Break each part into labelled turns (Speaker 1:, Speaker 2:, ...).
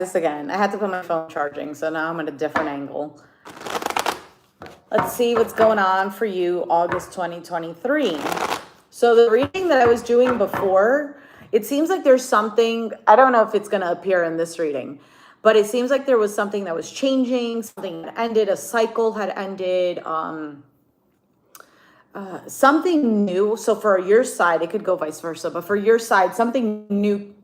Speaker 1: this again. I had to put my phone charging, so now I'm at a different angle. Let's see what's going on for you August 2023. So the reading that I was doing before, it seems like there's something, I don't know if it's going to appear in this reading, but it seems like there was something that was changing, something had ended, a cycle had ended, something new. So for your side, it could go vice versa, but for your side, something new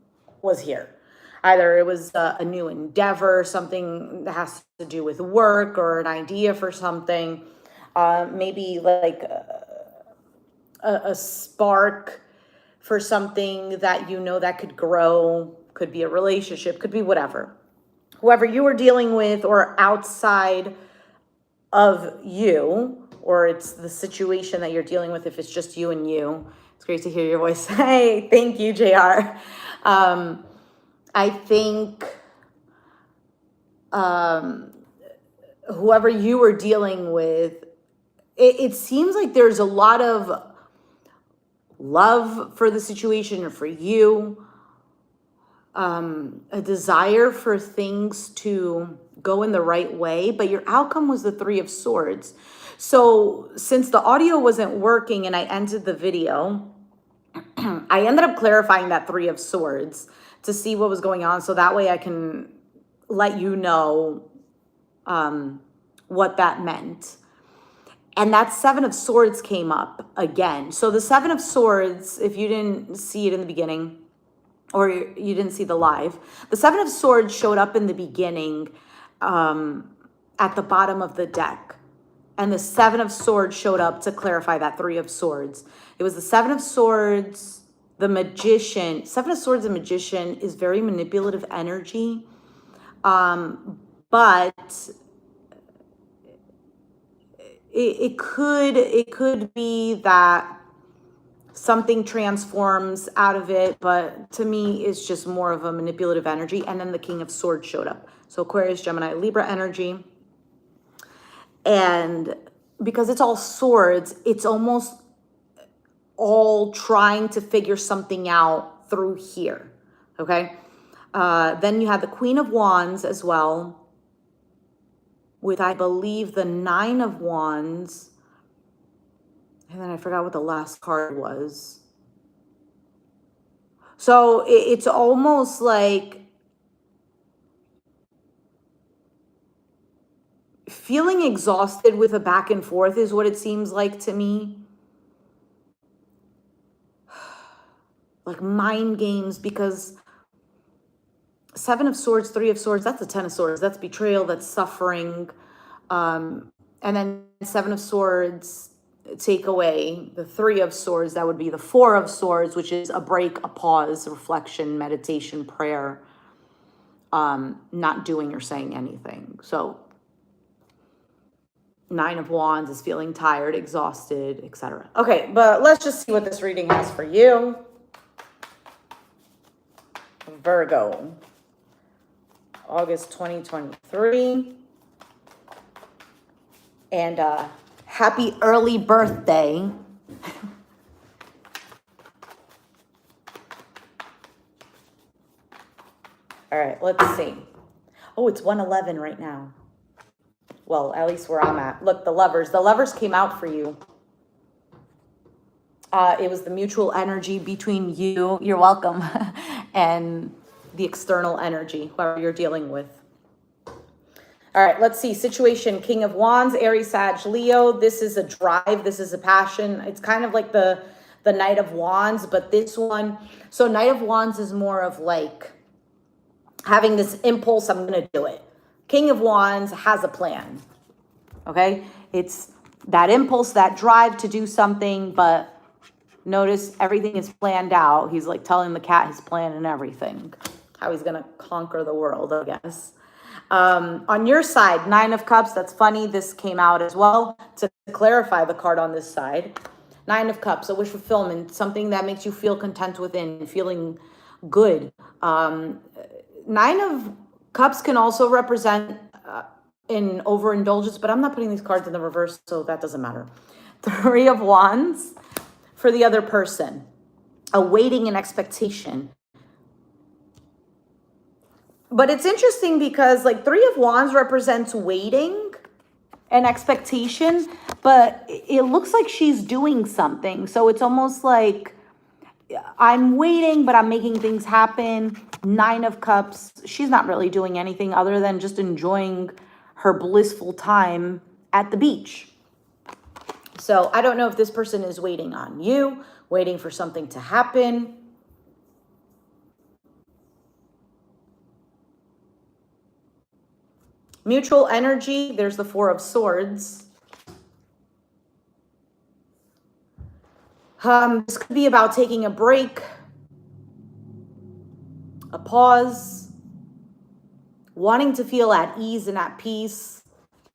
Speaker 1: was here. Either it was a new endeavor, something that has to do with work or an idea for something, maybe like a spark for something that you know that could grow, could be a relationship, could be whatever. Whoever you were dealing with or outside of you, or it's the situation that you're dealing with, if it's just you and you. It's great to hear your voice. Hey, thank you, JR. I think whoever you were dealing with, it seems like there's a lot of love for the situation or for you, a desire for things to go in the right way, but your outcome was the Three of Swords. So since the audio wasn't working and I ended the video, I ended up clarifying that Three of Swords to see what was going on. So that way I can let you know what that meant. And that Seven of Swords came up again. So the Seven of Swords, if you didn't see it in the beginning, or you didn't see the live, the Seven of Swords showed up in the beginning at the bottom of the deck. And the Seven of Swords showed up to clarify that Three of Swords. It was the Seven of Swords, the Magician. Seven of Swords and Magician is very manipulative energy. But it could be that something transforms out of it, but to me, it's just more of a manipulative energy. And then the King of Swords showed up. So Aquarius, Gemini, Libra energy. And because it's all swords, it's almost all trying to figure something out through here, okay? Then you have the Queen of Wands as well, with, I believe, the Nine of Wands. And then I forgot what the last card was. So it's almost like feeling exhausted with a back and forth is what it seems like to me. Like mind games, because Seven of Swords, Three of Swords, that's the Ten of Swords. That's betrayal, that's suffering. And then Seven of Swords, take away the Three of Swords, that would be the Four of Swords, which is a break, a pause, reflection, meditation, prayer, not doing or saying anything. So Nine of Wands is feeling tired, exhausted, etc. Okay, but let's just see what this reading has for you. Virgo, August 2023. And happy early birthday. All right, let's see. Oh, it's 1:11 right now. Well, at least where I'm at. Look, the lovers. The lovers came out for you. It was the mutual energy between you, you're welcome, and the external energy, whoever you're dealing with. All right, let's see. Situation, King of Wands, Aries, Sag, Leo. This is a drive. This is a passion. It's kind of like the Knight of Wands, but this one. So Knight of Wands is more of like having this impulse, I'm going to do it. King of Wands has a plan, okay? It's that impulse, that drive to do something, but notice everything is planned out. He's like telling the cat his plan and everything, how he's going to conquer the world, I guess. On your side, Nine of Cups, that's funny. This came out as well to clarify the card on this side. Nine of Cups, a wish fulfillment, something that makes you feel content within, feeling good. Nine of Cups can also represent in overindulgence, but I'm not putting these cards in the reverse, so that doesn't matter. Three of Wands for the other person, awaiting an expectation. But it's interesting because like Three of Wands represents waiting and expectation, but it looks like she's doing something. So it's almost like I'm waiting, but I'm making things happen. Nine of Cups, she's not really doing anything other than just enjoying her blissful time at the beach. So I don't know if this person is waiting on you, waiting for something to happen. Mutual energy, there's the Four of Swords. This could be about taking a break, a pause, wanting to feel at ease and at peace.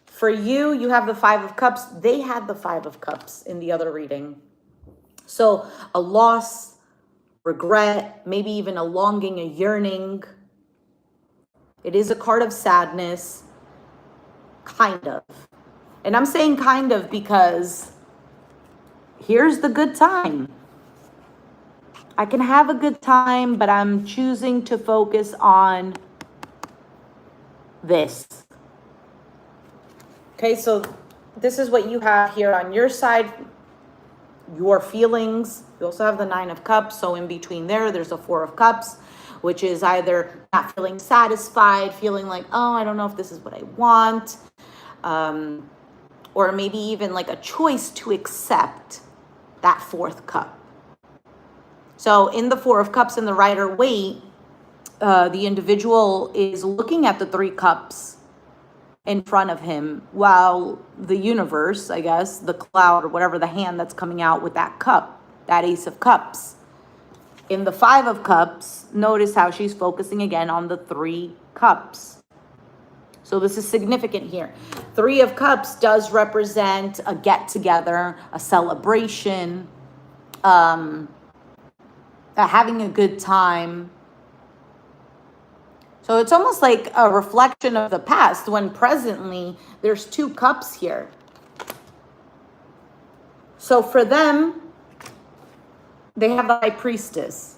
Speaker 1: For you, you have the Five of Cups. They had the Five of Cups in the other reading. So a loss, regret, maybe even a longing, a yearning. It is a card of sadness, kind of. And I'm saying kind of because here's the good time. I can have a good time, but I'm choosing to focus on this. Okay, so this is what you have here on your side, your feelings. You also have the Nine of Cups, so in between there's a Four of Cups, which is either not feeling satisfied, feeling like, oh, I don't know if this is what I want, or maybe even like a choice to accept that fourth cup. So in the Four of Cups in the Rider-Waite, the individual is looking at the Three Cups in front of him while the universe, I guess, the cloud or whatever, the hand that's coming out with that cup, that Ace of Cups. In the Five of Cups, notice how she's focusing again on the Three Cups. So this is significant here. Three of Cups does represent a get-together, a celebration, having a good time. So it's almost like a reflection of the past when presently there's two cups here. So for them, they have the High Priestess.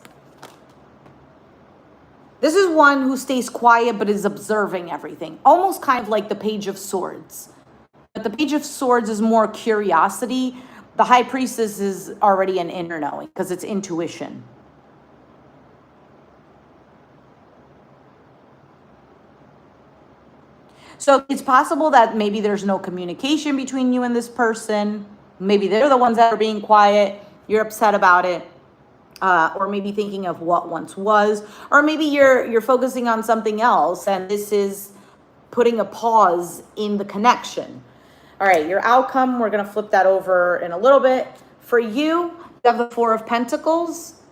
Speaker 1: This is one who stays quiet but is observing everything. Almost kind of like the Page of Swords. But the Page of Swords is more curiosity. The High Priestess is already an inner knowing because it's intuition. So it's possible that maybe there's no communication between you and this person. Maybe they're the ones that are being quiet. You're upset about it. Or maybe thinking of what once was. Or maybe you're focusing on something else and this is putting a pause in the connection. All right, your outcome, we're going to flip that over in a little bit. For you, you have the Four of Pentacles,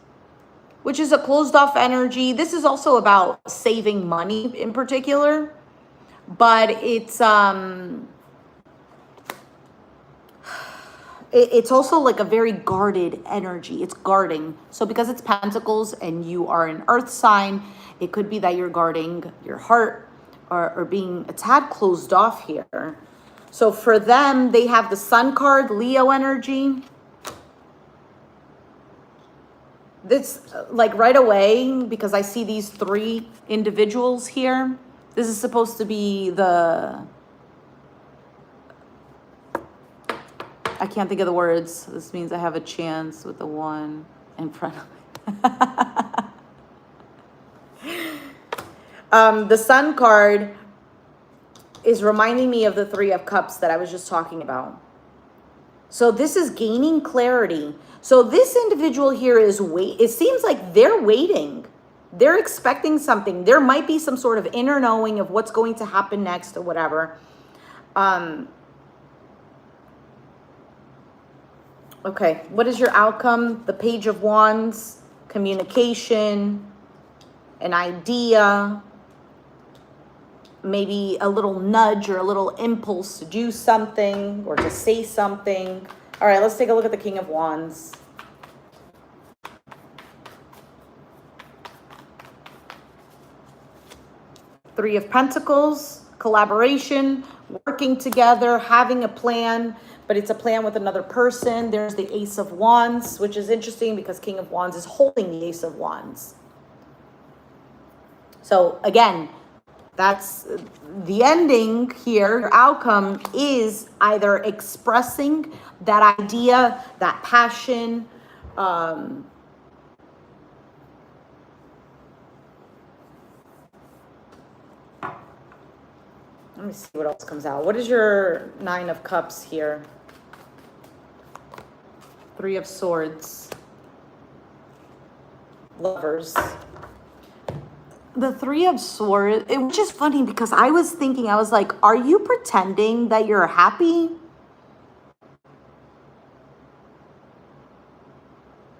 Speaker 1: which is a closed off energy. This is also about saving money in particular. But it's also like a very guarded energy. It's guarding. So because it's Pentacles and you are an earth sign, it could be that you're guarding your heart or being a tad closed off here. So for them, they have the Sun card, Leo energy. This, like right away, because I see these three individuals here, this is supposed to be the, I can't think of the words. This means I have a chance with the one in front of me. The Sun card is reminding me of the Three of Cups that I was just talking about. So this is gaining clarity. So this individual here is it seems like they're waiting. They're expecting something. There might be some sort of inner knowing of what's going to happen next or whatever. Okay, what is your outcome? The Page of Wands, communication, an idea, maybe a little nudge or a little impulse to do something or to say something. All right, let's take a look at the King of Wands. Three of Pentacles, collaboration, working together, having a plan, but it's a plan with another person. There's the Ace of Wands, which is interesting because King of Wands is holding the Ace of Wands. So again, That's the ending here. Your outcome is either expressing that idea, that passion, let me see what else comes out. What is your Nine of Cups here? Three of Swords. Lovers. The Three of Swords, it was just funny because I was thinking, I was like, are you pretending that you're happy?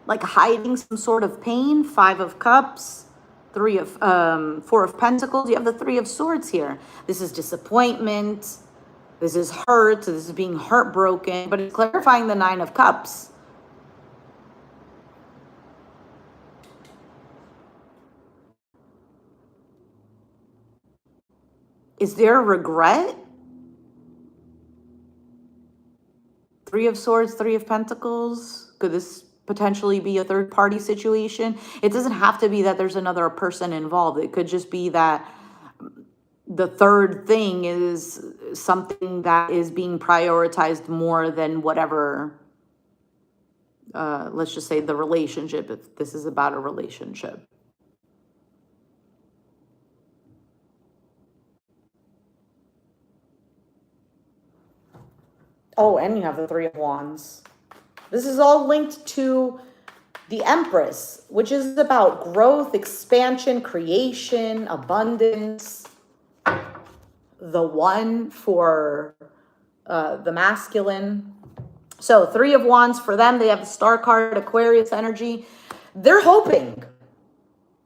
Speaker 1: Like hiding some sort of pain? Five of Cups. Four of Pentacles. You have the Three of Swords here. This is disappointment. This is hurt. This is being heartbroken. But it's clarifying the Nine of Cups. Is there a regret? Three of Swords, Three of Pentacles. Could this potentially be a third party situation? It doesn't have to be that there's another person involved. It could just be that the third thing is something that is being prioritized more than whatever, let's just say the relationship, if this is about a relationship. Oh, and you have the Three of Wands. This is all linked to the Empress, which is about growth, expansion, creation, abundance. The One for the masculine. So Three of Wands for them. They have the Star card, Aquarius energy. They're hoping.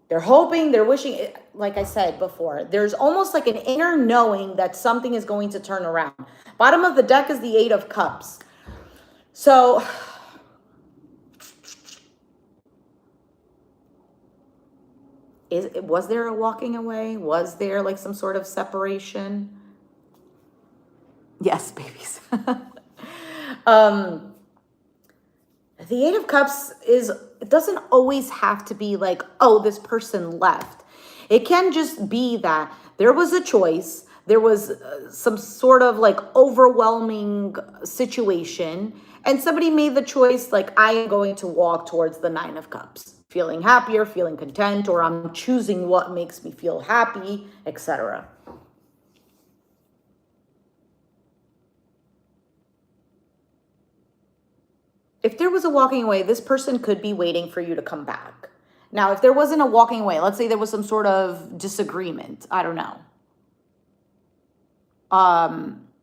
Speaker 1: They're wishing, like I said before, there's almost like an inner knowing that something is going to turn around. Bottom of the deck is the Eight of Cups. So was there a walking away? Was there like some sort of separation? Yes, babies. The Eight of Cups it doesn't always have to be like, oh, this person left. It can just be that there was a choice. There was some sort of like overwhelming situation. And somebody made the choice, like, I am going to walk towards the Nine of Cups. Feeling happier, feeling content, or I'm choosing what makes me feel happy, etc. If there was a walking away, this person could be waiting for you to come back. Now, if there wasn't a walking away, let's say there was some sort of disagreement, I don't know.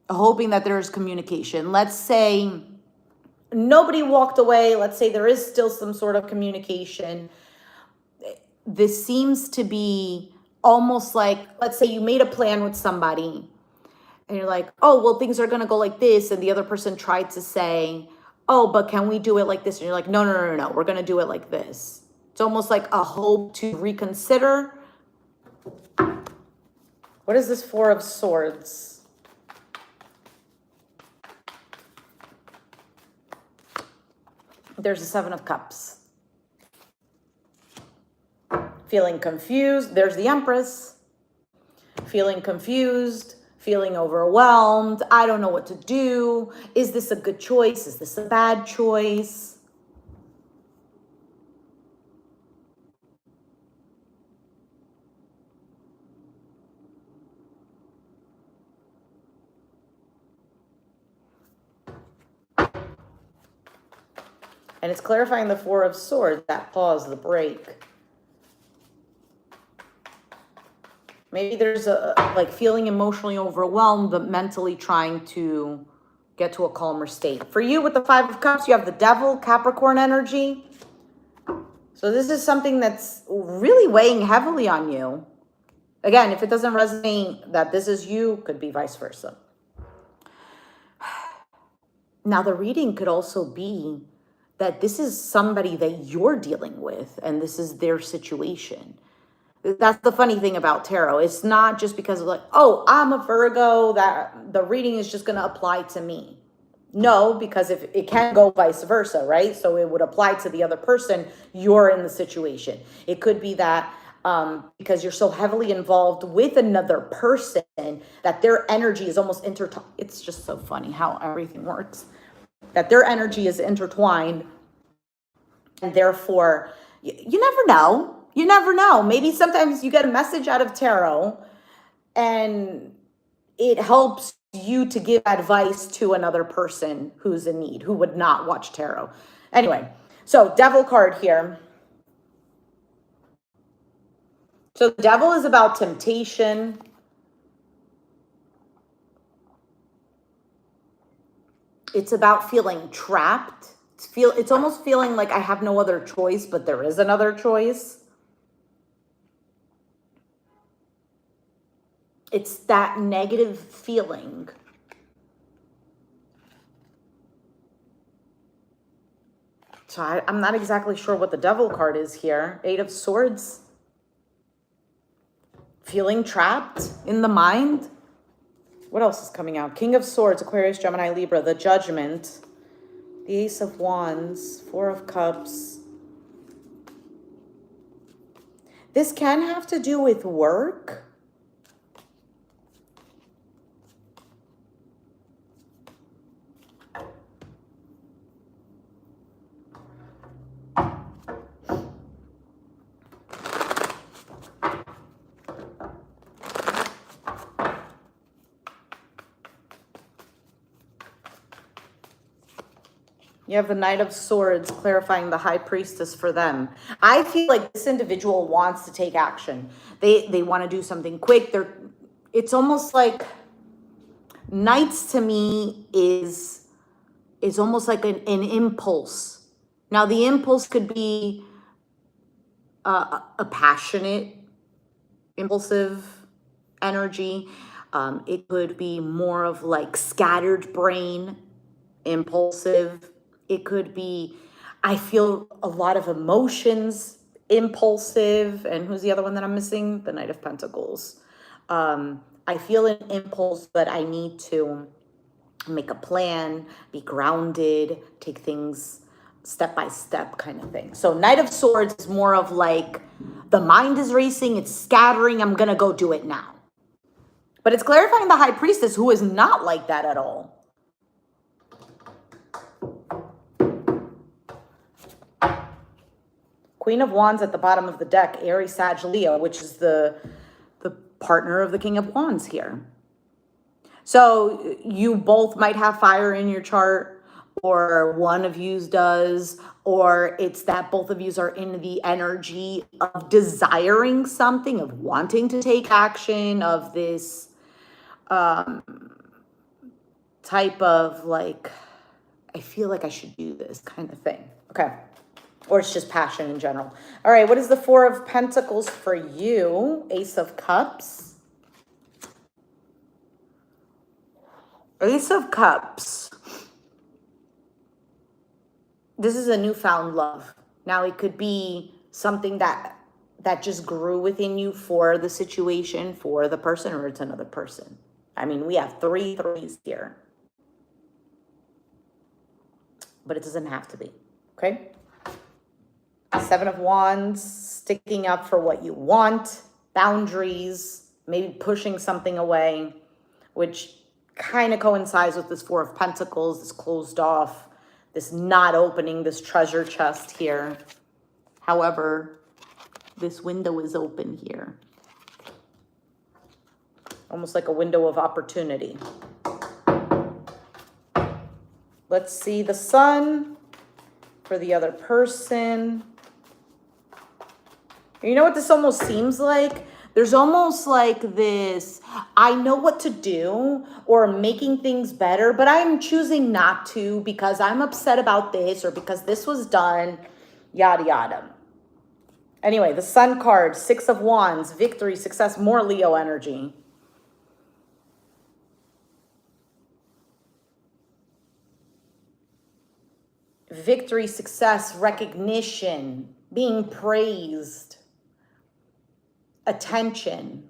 Speaker 1: Hoping that there's communication. Let's say nobody walked away. Let's say there is still some sort of communication. This seems to be almost like, let's say you made a plan with somebody and you're like, oh, well, things are going to go like this. And the other person tried to say, oh, but can we do it like this? And you're like, no, we're going to do it like this. It's almost like a hope to reconsider. What is this Four of Swords? There's a Seven of Cups. Feeling confused. There's the Empress. Feeling confused. Feeling overwhelmed. I don't know what to do. Is this a good choice? Is this a bad choice? And it's clarifying the Four of Swords, that pause, the break. Maybe there's a like feeling emotionally overwhelmed, but mentally trying to get to a calmer state. For you with the Five of Cups, you have the Devil, Capricorn energy. So this is something that's really weighing heavily on you. Again, if it doesn't resonate that this is you, could be vice versa. Now the reading could also be that this is somebody that you're dealing with and this is their situation. That's the funny thing about tarot. It's not just because of like, oh, I'm a Virgo, that the reading is just going to apply to me. No, because if it can go vice versa, right? So it would apply to the other person. You're in the situation. It could be that because you're so heavily involved with another person that their energy is almost intertwined. It's just so funny how everything works, that their energy is intertwined, and therefore you never know. You never know. Maybe sometimes you get a message out of tarot and it helps you to give advice to another person who's in need, who would not watch tarot. Anyway, so devil card here. So the devil is about temptation. It's about feeling trapped. It's almost feeling like I have no other choice, but there is another choice. It's that negative feeling. So I'm not exactly sure what the devil card is here. 8 of Swords. Feeling trapped in the mind. What else is coming out? King of Swords, Aquarius, Gemini, Libra, the Judgment. The Ace of Wands, 4 of Cups. This can have to do with work. You have the Knight of Swords clarifying the High Priestess for them. I feel like this individual wants to take action. They want to do something quick. It's almost like Knights to me is almost like an impulse. Now the impulse could be a passionate, impulsive energy. It could be more of like scattered brain, impulsive. It could be, I feel a lot of emotions, impulsive. And who's the other one that I'm missing? The Knight of Pentacles. I feel an impulse, but I need to make a plan, be grounded, take things step by step kind of thing. So Knight of Swords is more of like the mind is racing, it's scattering, I'm going to go do it now. But it's clarifying the High Priestess, who is not like that at all. Queen of Wands at the bottom of the deck, Aries, Sag, Leo, which is the partner of the King of Wands here. So you both might have fire in your chart, or one of you does, or it's that both of you are in the energy of desiring something, of wanting to take action, of this type of like, I feel like I should do this kind of thing. Okay. Or it's just passion in general. All right, what is the 4 of Pentacles for you? Ace of Cups. Ace of Cups. This is a newfound love. Now, it could be something that just grew within you for the situation, for the person, or it's another person. I mean, we have 3 threes here. But it doesn't have to be, okay? 7 of Wands, sticking up for what you want, boundaries, maybe pushing something away, which kind of coincides with this 4 of Pentacles, this closed off, this not opening this treasure chest here. However, this window is open here. Almost like a window of opportunity. Let's see the Sun for the other person. You know what this almost seems like? There's almost like this, I know what to do, or making things better, but I'm choosing not to because I'm upset about this, or because this was done, yada, yada. Anyway, the Sun card, 6 of Wands, victory, success, more Leo energy. Victory, success, recognition, being praised. Attention,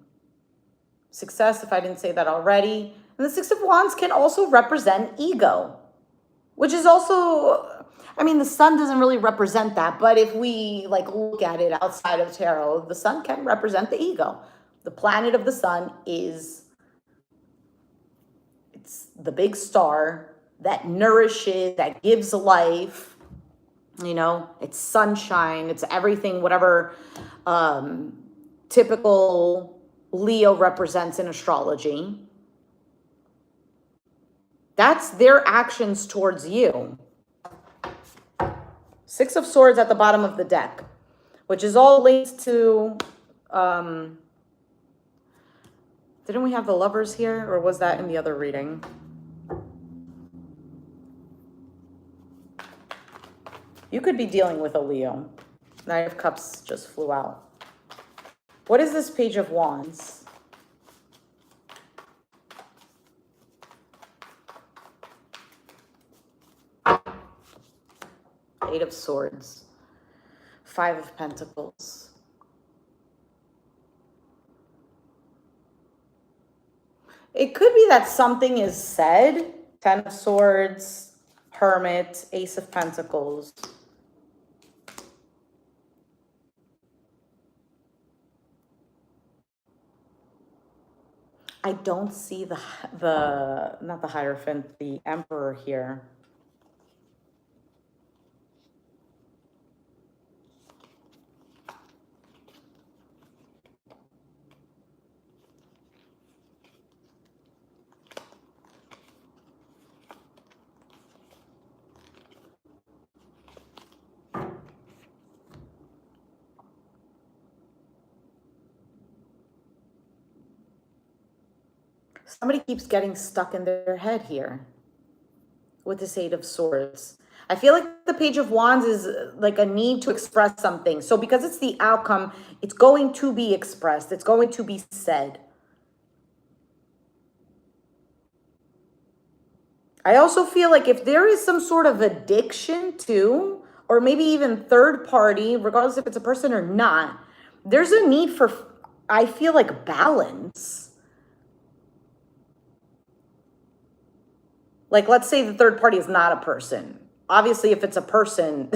Speaker 1: success, if I didn't say that already. And the 6 of Wands can also represent ego, which is also I mean, the sun doesn't really represent that, but if we like look at it outside of tarot, the sun can represent the ego. The planet of the sun is, it's the big star that nourishes, that gives life, you know, it's sunshine, it's everything, whatever typical Leo represents in astrology. That's their actions towards you. Six of Swords at the bottom of the deck, which is all linked to, didn't we have the Lovers here, or was that in the other reading? You could be dealing with a Leo. Knight of Cups just flew out. What is this Page of Wands? Eight of Swords. Five of Pentacles. It could be that something is said. Ten of Swords, Hermit, Ace of Pentacles. I don't see the not the Hierophant, the Emperor here. Somebody keeps getting stuck in their head here with this Eight of Swords. I feel like the Page of Wands is like a need to express something. So because it's the outcome, it's going to be expressed. It's going to be said. I also feel like if there is some sort of addiction too, or maybe even third party, regardless if it's a person or not, there's a need for, I feel like, balance. Like, let's say the third party is not a person. Obviously, if it's a person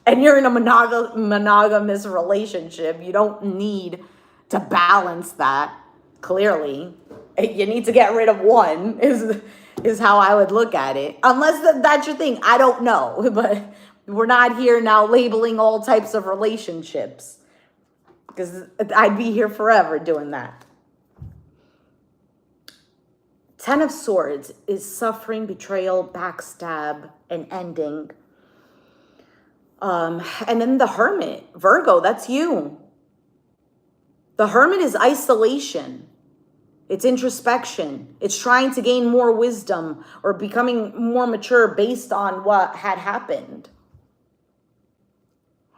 Speaker 1: and you're in a monogamous relationship, you don't need to balance that. Clearly, you need to get rid of one is how I would look at it. Unless that's your thing. I don't know. But we're not here now labeling all types of relationships, because I'd be here forever doing that. Ten of Swords is suffering, betrayal, backstab, and ending. And then the Hermit, Virgo, that's you. The Hermit is isolation. It's introspection. It's trying to gain more wisdom or becoming more mature based on what had happened.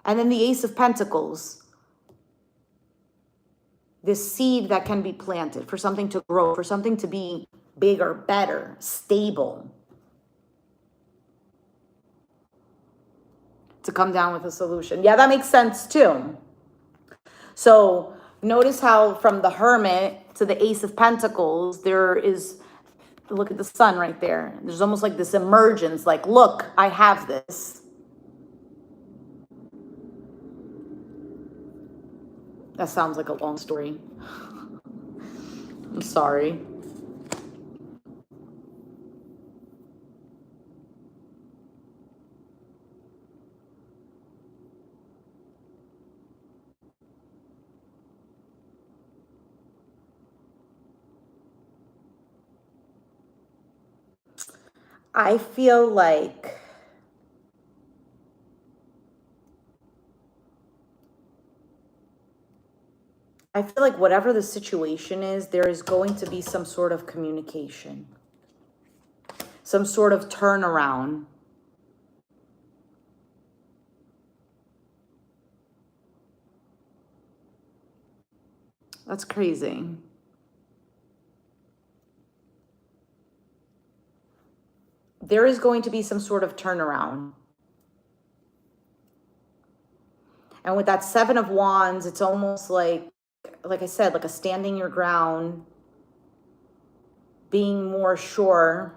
Speaker 1: And then the Ace of Pentacles. This seed that can be planted for something to grow, for something to be bigger, better, stable. To come down with a solution. Yeah, that makes sense too. So notice how from the Hermit to the Ace of Pentacles, there is, look at the sun right there. There's almost like this emergence, like, look, I have this. That sounds like a long story. I'm sorry. I feel like whatever the situation is, there is going to be some sort of communication, some sort of turnaround. That's crazy. There is going to be some sort of turnaround. And with that Seven of Wands, it's almost like I said, like a standing your ground, being more sure,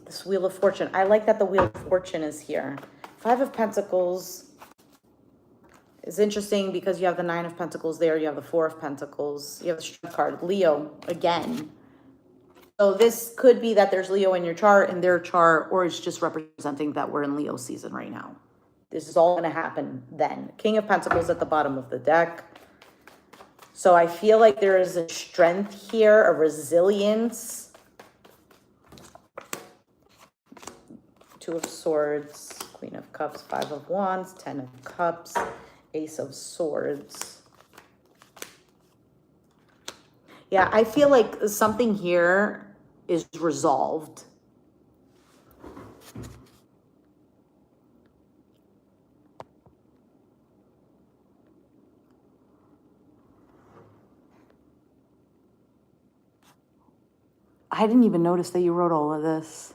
Speaker 1: This Wheel of Fortune. I like that the Wheel of Fortune is here. Five of Pentacles is interesting because you have the Nine of Pentacles there. You have the Four of Pentacles. You have the Strength card. Leo, again. So this could be that there's Leo in your chart, in their chart, or it's just representing that we're in Leo season right now. This is all going to happen then. King of Pentacles at the bottom of the deck. So I feel like there is a strength here, a resilience. Two of Swords, Queen of Cups, Five of Wands, Ten of Cups, Ace of Swords. Yeah, I feel like something here is resolved. I didn't even notice that you wrote all of this.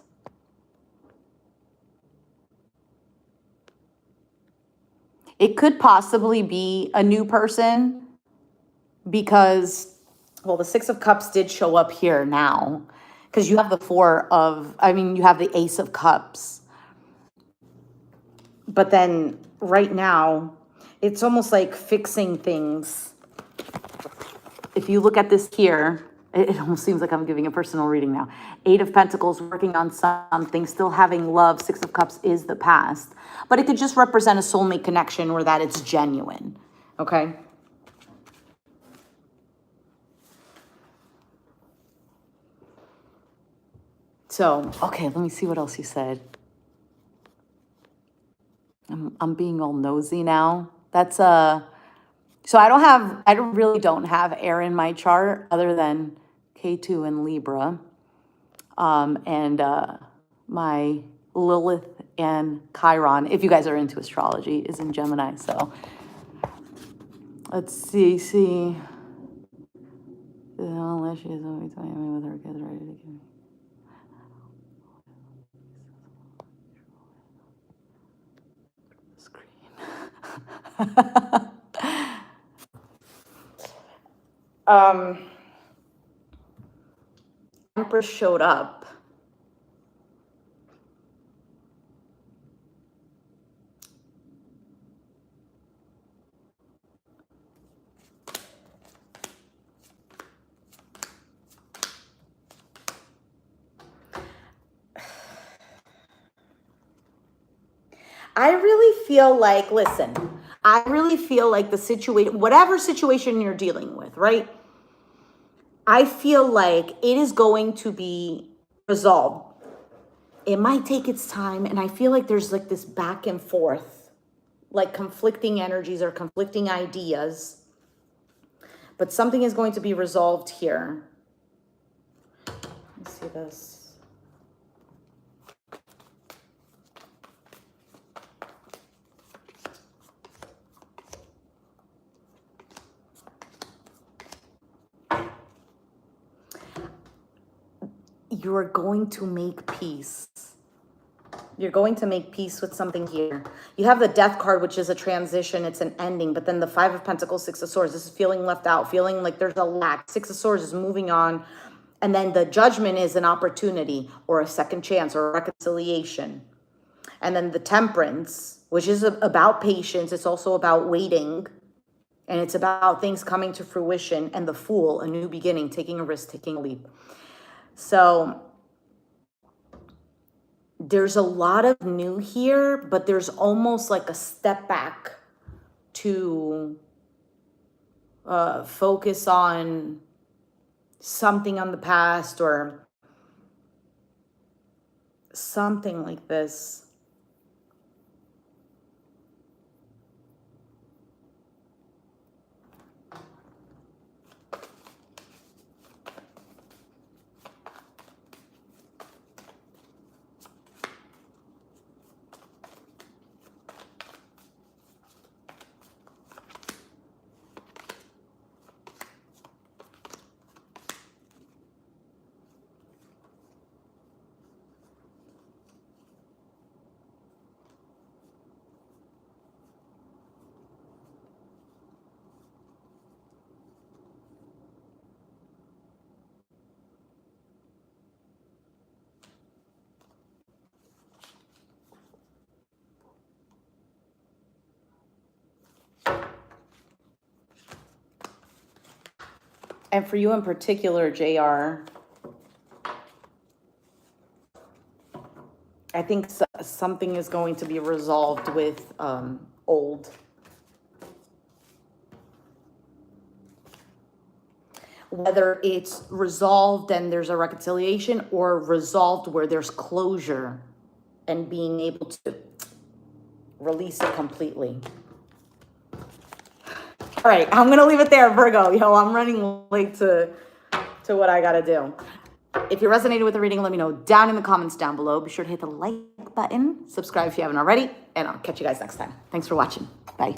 Speaker 1: It could possibly be a new person because, well, the Six of Cups did show up here now because you have the you have the Ace of Cups. But then right now, it's almost like fixing things. If you look at this here, it almost seems like I'm giving a personal reading now. Eight of Pentacles, working on something, still having love. Six of Cups is the past. But it could just represent a soulmate connection or that it's genuine. Okay? So, okay, let me see what else you said. I'm being all nosy now. That's so I really don't have air in my chart other than K2 and Libra. And my Lilith and Chiron, if you guys are into astrology, is in Gemini. So let's see. Unless she is always telling me with her kids ready to give me. Empress showed up. I really feel like, listen, I really feel like the situation, whatever situation you're dealing with, right? I feel like it is going to be resolved. It might take its time. And I feel like there's like this back and forth, like conflicting energies or conflicting ideas. But something is going to be resolved here. Let's see this. You're going to make peace. You're going to make peace with something here. You have the Death card, which is a transition. It's an ending. But then the Five of Pentacles, Six of Swords. This is feeling left out, feeling like there's a lack. Six of Swords is moving on. And then the Judgment is an opportunity or a second chance or a reconciliation. And then the Temperance, which is about patience. It's also about waiting. And it's about things coming to fruition. And the Fool, a new beginning, taking a risk, taking a leap. So there's a lot of new here, but there's almost like a step back to focus on something on the past or something like this. And for you in particular, JR, I think something is going to be resolved with old. Whether it's resolved and there's a reconciliation, or resolved where there's closure and being able to release it completely. All right, I'm going to leave it there, Virgo. Yo, I'm running late to what I got to do. If you resonated with the reading, let me know down in the comments down below. Be sure to hit the like button, subscribe if you haven't already, and I'll catch you guys next time. Thanks for watching. Bye.